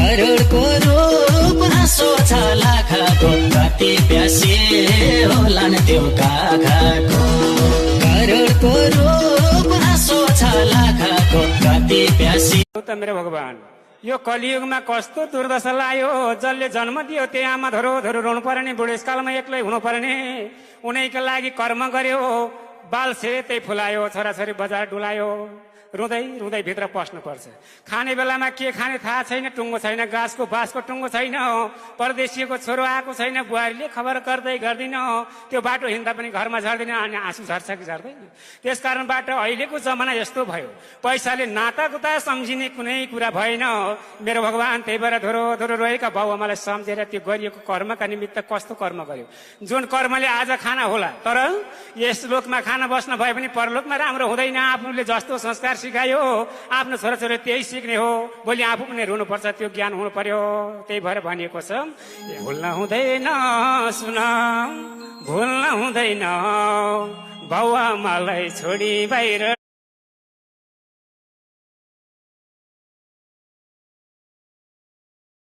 करोडको रूप हाँसो छ लाखको, कति प्यासी होलान् त्यो काखको। करोडको रूप हाँसो छ लाखको, कति प्यासी। मेरो भगवान, यो कलियुगमा कस्तो दुर्दशा लायो। जसले जन्म दियो त्यही आमा धरो धरो रुनु पर्ने, बुढेसकालमा एक्लै हुनु पर्ने। उनैका लागि कर्म गर्यो, बाल सेतै फुलायो, छोराछोरी बजार डुलायो। रुँदै रुँदै भित्र पस्नुपर्छ। खाने बेलामा के खाने थाहा छैन, टुङ्गो छैन, गाँसको बाँसको टुङ्गो छैन। परदेशीको छोरो आएको छैन, बुहारीले खबर गर्दै गर्दिन। त्यो बाटो हिँड्दा पनि घरमा झर्दैन, अनि आँसु झर्छ कि झर्दैन। त्यस कारणबाट अहिलेको जमाना यस्तो भयो, पैसाले नातागुता सम्झिने कुनै कुरा भएन। मेरो भगवान, त्यही भएर धोरो धोरो रहेका बाउ आमालाई सम्झेर त्यो गरिएको कर्मका निमित्त कस्तो कर्म गर्यो, जुन कर्मले आज खाना होला। तर यस लोकमा खाना बस्न भए पनि परलोकमा राम्रो हुँदैन। आफूले जस्तो संस्कार सिकायो, आफ्नो छोराछोरी त्यही सिक्ने हो। भोलि आफू पनि रुनुपर्छ, त्यो ज्ञान हुनु पर्यो। त्यही भएर भनिएको छ, भुल्न हुँदैन सुन, भुल्न हुँदैन बाउ आमालाई छोडी बाहिर।